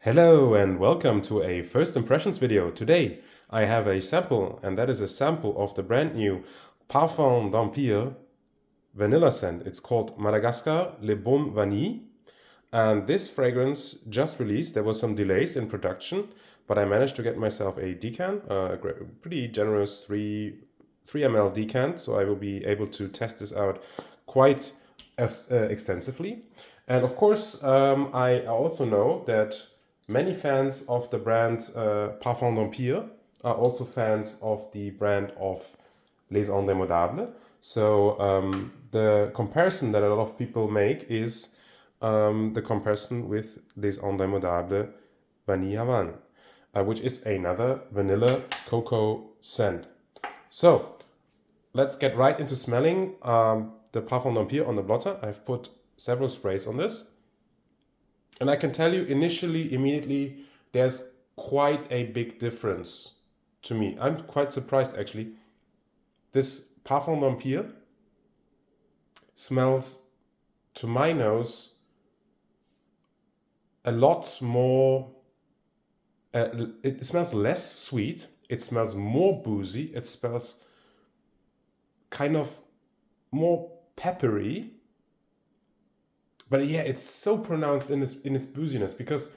Hello and welcome to a first impressions video. Today I have a sample, and that is a sample of the brand new Parfum d'Empire vanilla scent. It's called Madagascar Le Baume Vanille, and this fragrance just released. There was some delays in production, but I managed to get myself a decant, a pretty generous 3 ml decant, so I will be able to test this out quite extensively. And of course, I also know that many fans of the brand Parfum d'Empire are also fans of the brand of Les Indémodables. So the comparison that a lot of people make is the comparison with Les Indémodables Vanille Havane, which is another vanilla cocoa scent. So let's get right into smelling the Parfum d'Empire on the blotter. I've put several sprays on this. And I can tell you initially, immediately, there's quite a big difference to me. I'm quite surprised actually. This Parfum d'Empire smells, to my nose, a lot more, it smells less sweet, it smells more boozy, it smells kind of more peppery. But yeah, it's so pronounced in its booziness, because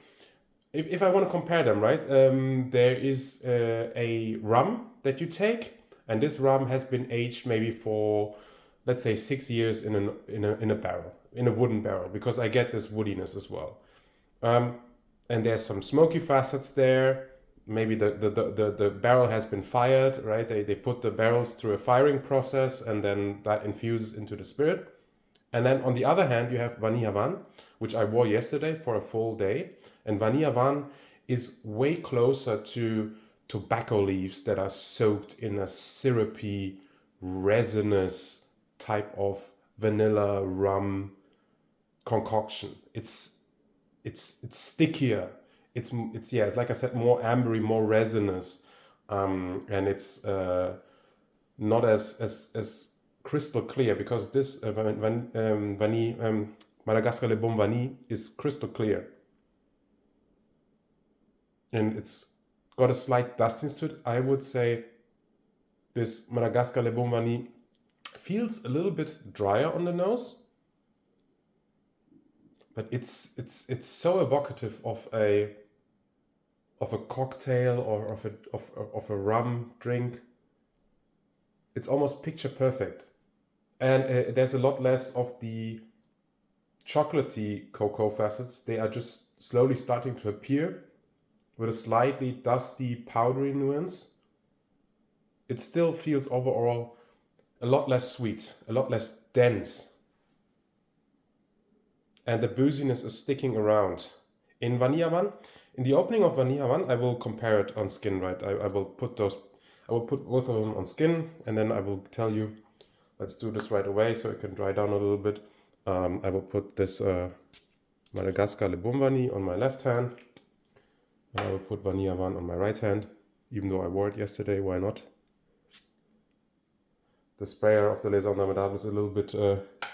if I want to compare them, right, there is a rum that you take, and this rum has been aged maybe for, let's say, 6 years in a barrel, in a wooden barrel, because I get this woodiness as well. And there's some smoky facets there. Maybe the barrel has been fired, right? They put the barrels through a firing process, and then that infuses into the spirit. And then on the other hand, you have Vanille Havane, which I wore yesterday for a full day. And Vanille Havane is way closer to tobacco leaves that are soaked in a syrupy, resinous type of vanilla rum concoction. It's stickier. It's yeah, like I said, more ambery, more resinous, and it's not as crystal clear, because this vanille, Madagascar Le Baume Vanille is crystal clear, and it's got a slight dustiness to it. I would say this Madagascar Le Baume Vanille feels a little bit drier on the nose, but it's so evocative of a cocktail, or of a rum drink. It's almost picture perfect. And there's a lot less of the chocolatey cocoa facets. They are just slowly starting to appear with a slightly dusty, powdery nuance. It still feels overall a lot less sweet, a lot less dense. And the booziness is sticking around. In Vanille Havane, in the opening of Vanille Havane, I will compare it on skin, right? I will put both of them on skin, and then I will tell you. Let's do this right away so it can dry down a little bit. I will put this Madagascar Le Baume Vanille on my left hand. And I will put Vanille Havane on my right hand, even though I wore it yesterday, why not? The sprayer of the Les Indémodables is a little bit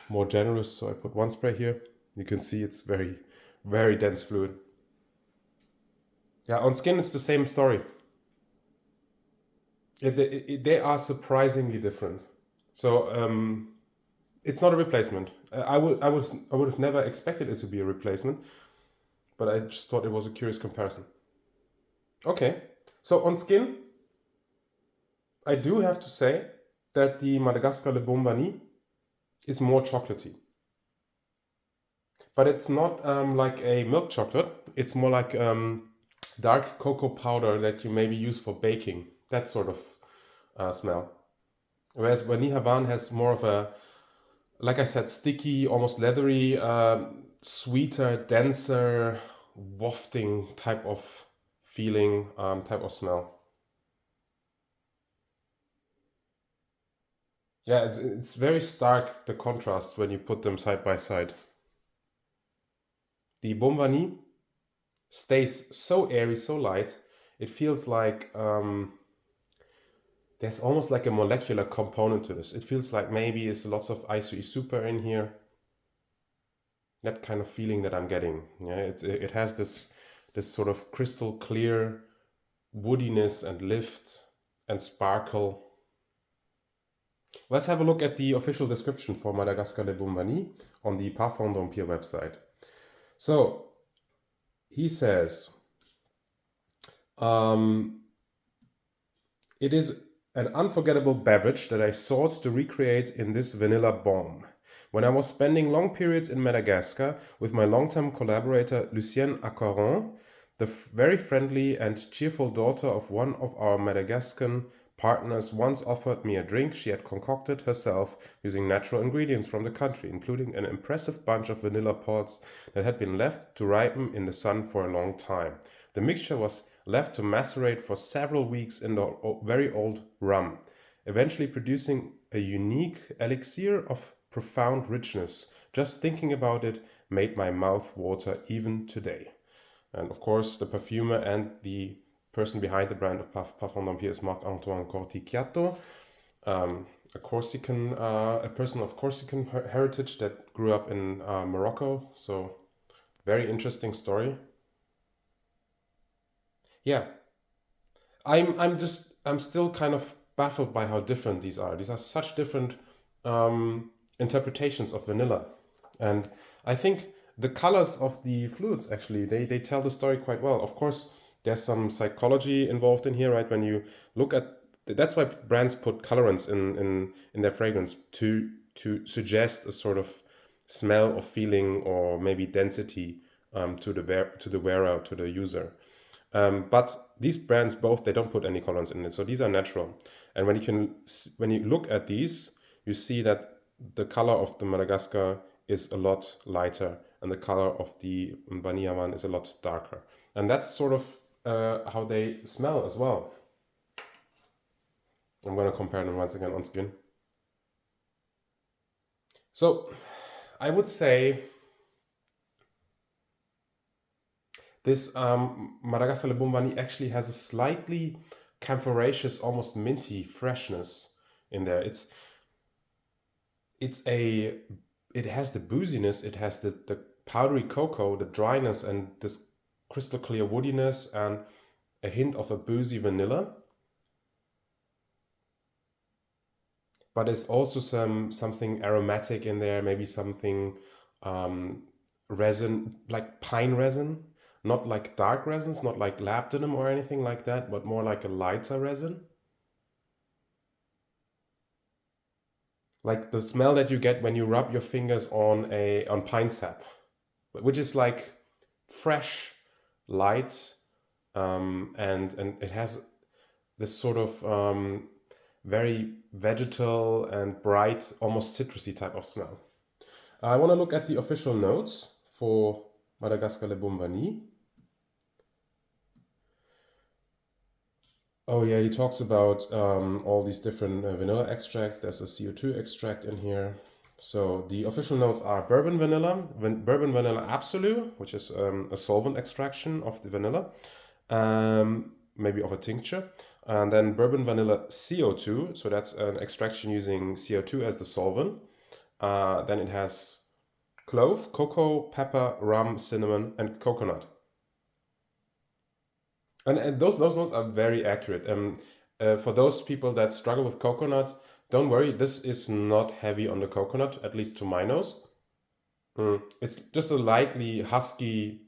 more generous, so I put one spray here. You can see it's very, very dense fluid. Yeah, on skin it's the same story. They are surprisingly different. So it's not a replacement. I would have never expected it to be a replacement, but I just thought it was a curious comparison. Okay, so on skin, I do have to say that the Madagascar Le Baume Vanille is more chocolatey. But it's not like a milk chocolate. It's more like dark cocoa powder that you maybe use for baking. That sort of smell. Whereas Vanille Havane has more of a, like I said, sticky, almost leathery, sweeter, denser, wafting type of feeling, type of smell. Yeah, it's very stark, the contrast, when you put them side by side. The Baume Vanille stays so airy, so light. It feels like there's almost like a molecular component to this. It feels like maybe there's lots of ISOE super in here. That kind of feeling that I'm getting. Yeah, it has this this sort of crystal clear woodiness and lift and sparkle. Let's have a look at the official description for Madagascar Le Baume Vanille on the Parfum website. So he says, it is an unforgettable beverage that I sought to recreate in this vanilla bomb. When I was spending long periods in Madagascar with my long-term collaborator Lucien Accaron, the very friendly and cheerful daughter of one of our Madagascan partners once offered me a drink she had concocted herself using natural ingredients from the country, including an impressive bunch of vanilla pods that had been left to ripen in the sun for a long time. The mixture was left to macerate for several weeks in the very old rum, eventually producing a unique elixir of profound richness. Just thinking about it made my mouth water even today. And of course, the perfumer and the person behind the brand of Parfum is Marc-Antoine Corticchiato, a person of Corsican heritage that grew up in Morocco. So, very interesting story. Yeah, I'm still kind of baffled by how different these are. These are such different interpretations of vanilla, and I think the colors of the fluids actually they tell the story quite well. Of course, there's some psychology involved in here, right? When you look at that's why brands put colorants in their fragrance to suggest a sort of smell or feeling or maybe density to the wearer, to the user. But these brands both they don't put any colorants in it, so these are natural. And when you look at these, you see that the color of the Madagascar is a lot lighter, and the color of the Vanille Havane is a lot darker. And that's sort of how they smell as well. I'm going to compare them once again on skin. So I would say this Madagascar Le Baume Vanille actually has a slightly camphoraceous, almost minty freshness in there. It has the booziness, it has the powdery cocoa, the dryness, and this crystal clear woodiness, and a hint of a boozy vanilla. But there's also something aromatic in there, maybe something resin, like pine resin, not like dark resins, not like labdanum or anything like that, but more like a lighter resin. Like the smell that you get when you rub your fingers on pine sap, which is like fresh, light, and it has this sort of very vegetal and bright, almost citrusy type of smell. I want to look at the official notes for Madagascar Le Baume Vanille. Oh yeah, he talks about all these different vanilla extracts. There's a CO2 extract in here. So the official notes are bourbon vanilla, bourbon vanilla absolute, which is a solvent extraction of the vanilla, maybe of a tincture. And then bourbon vanilla CO2, so that's an extraction using CO2 as the solvent. Then it has clove, cocoa, pepper, rum, cinnamon, and coconut. And those notes are very accurate. For those people that struggle with coconut, don't worry, this is not heavy on the coconut, at least to my nose. It's just a lightly husky,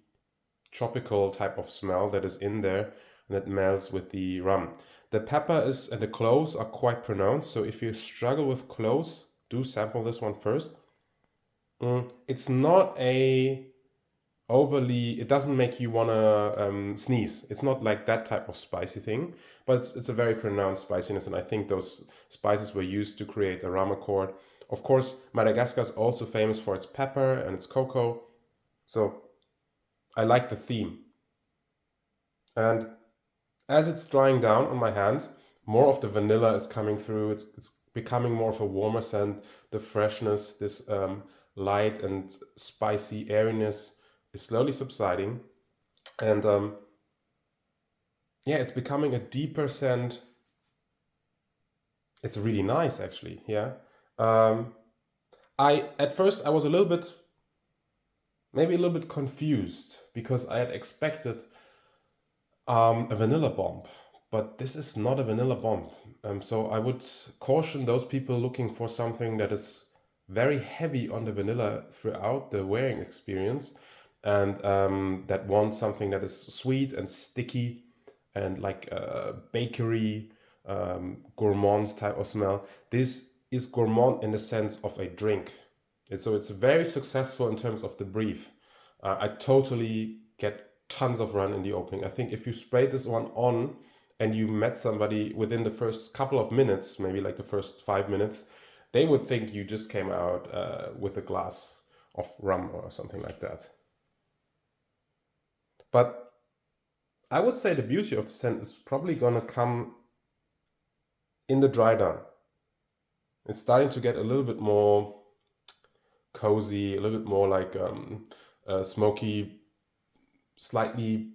tropical type of smell that is in there and that melts with the rum. The pepper is and the cloves are quite pronounced, so if you struggle with cloves, do sample this one first. It's not a overly, it doesn't make you want to sneeze. It's not like that type of spicy thing, but it's a very pronounced spiciness, and I think those spices were used to create a rum-accord. Of course, Madagascar is also famous for its pepper and its cocoa, so I like the theme. And as it's drying down on my hand, more of the vanilla is coming through. It's becoming more of a warmer scent. The freshness, this light and spicy airiness is slowly subsiding, and yeah, it's becoming a deeper scent. It's really nice, actually. Yeah, I at first I was a little bit maybe a little bit confused because I had expected a vanilla bomb, but this is not a vanilla bomb. So I would caution those people looking for something that is very heavy on the vanilla throughout the wearing experience, and that want something that is sweet and sticky and like a bakery, gourmand type of smell. This is gourmand in the sense of a drink. And so it's very successful in terms of the brief. I totally get tons of run in the opening. I think if you sprayed this one on and you met somebody within the first couple of minutes, maybe like the first 5 minutes, they would think you just came out with a glass of rum or something like that. But I would say the beauty of the scent is probably gonna come in the dry down. It's starting to get a little bit more cozy, a little bit more like smoky, slightly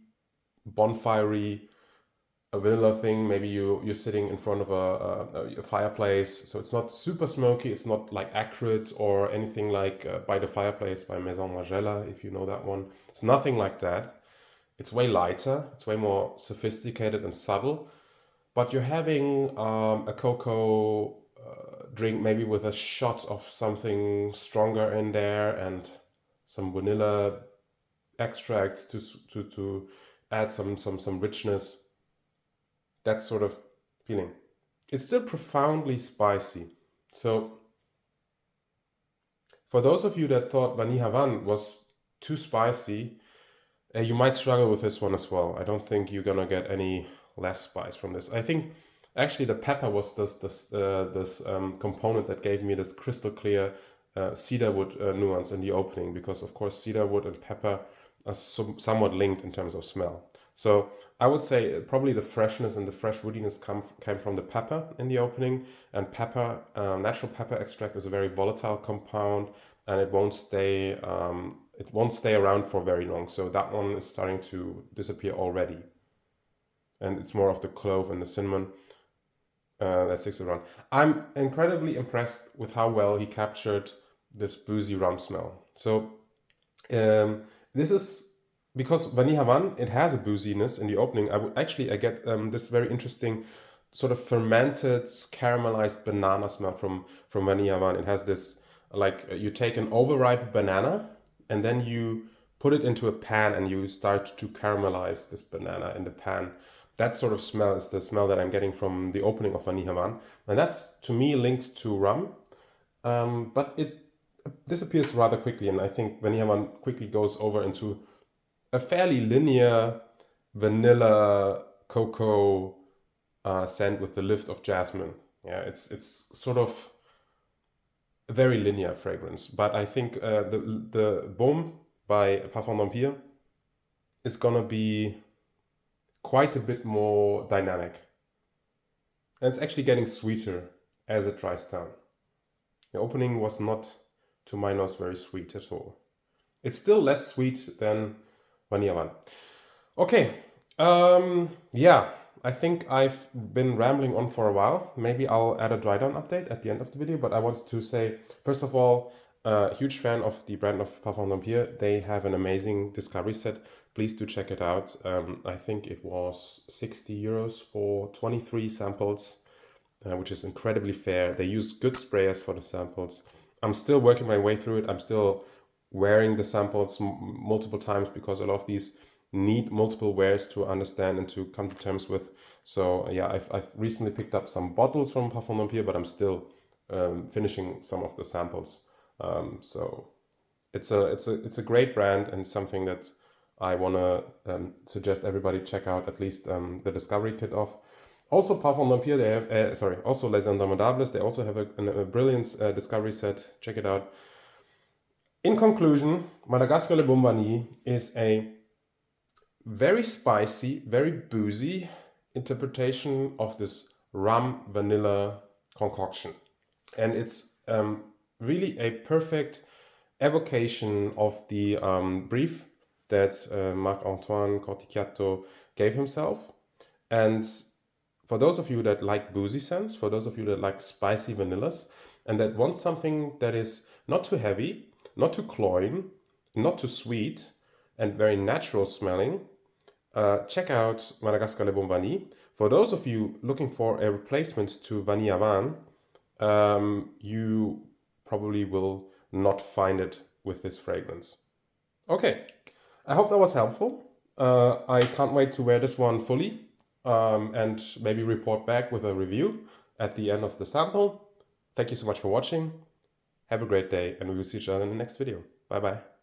bonfirey, a vanilla thing. Maybe you're sitting in front of a fireplace, so it's not super smoky. It's not like acrid or anything like By the Fireplace by Maison Margiela, if you know that one. It's nothing like that. It's way lighter. It's way more sophisticated and subtle. But you're having a cocoa drink, maybe with a shot of something stronger in there and some vanilla extract to add some richness. That sort of feeling. It's still profoundly spicy. So for those of you that thought Vanille Havane was too spicy, you might struggle with this one as well. I don't think you're gonna get any less spice from this. I think actually the pepper was this component that gave me this crystal clear cedarwood nuance in the opening, because of course cedarwood and pepper are somewhat linked in terms of smell. So I would say probably the freshness and the fresh woodiness came from the pepper in the opening, and pepper, natural pepper extract is a very volatile compound, and it won't stay around for very long. So that one is starting to disappear already, and it's more of the clove and the cinnamon that sticks around. I'm incredibly impressed with how well he captured this boozy rum smell. So this is because Vanille Havane, it has a booziness in the opening. I get this very interesting sort of fermented, caramelized banana smell from Vanille Havane. It has this, like, you take an overripe banana and then you put it into a pan and you start to caramelize this banana in the pan. That sort of smell is the smell that I'm getting from the opening of Vanille Havane. And that's, to me, linked to rum. But it disappears rather quickly, and I think Vanille Havane quickly goes over into a fairly linear vanilla cocoa scent with the lift of jasmine. Yeah, it's sort of a very linear fragrance. But I think the Baume by Parfum d'Empire is gonna be quite a bit more dynamic. And it's actually getting sweeter as it dries down. The opening was not, to my nose, very sweet at all. It's still less sweet than Vanille Havane. Okay, yeah, I think I've been rambling on for a while. Maybe I'll add a dry down update at the end of the video, but I wanted to say, first of all, huge fan of the brand of Parfum d'Empire. They have an amazing discovery set. Please do check it out. I think it was 60 euros for 23 samples, which is incredibly fair. They use good sprayers for the samples. I'm still working my way through it. I'm still wearing the samples multiple times because a lot of these need multiple wears to understand and to come to terms with. So yeah, I've recently picked up some bottles from Parfum d'Empire, but I'm still finishing some of the samples. So it's a great brand and something that I want to suggest everybody check out, at least the discovery kit of. Also Parfum d'Empire, they have, also Les Indomptables, they also have a brilliant discovery set. Check it out. In conclusion, Madagascar Le Baume Vanille is a very spicy, very boozy interpretation of this rum vanilla concoction. And it's really a perfect evocation of the brief that Marc-Antoine Corticchiato gave himself. And for those of you that like boozy scents, for those of you that like spicy vanillas, and that want something that is not too heavy, not too cloying, not too sweet and very natural smelling, check out Madagascar Le Baume Vanille. For those of you looking for a replacement to Vanille Havane, you probably will not find it with this fragrance. Okay, I hope that was helpful. I can't wait to wear this one fully and maybe report back with a review at the end of the sample. Thank you so much for watching. Have a great day, and we will see each other in the next video. Bye bye.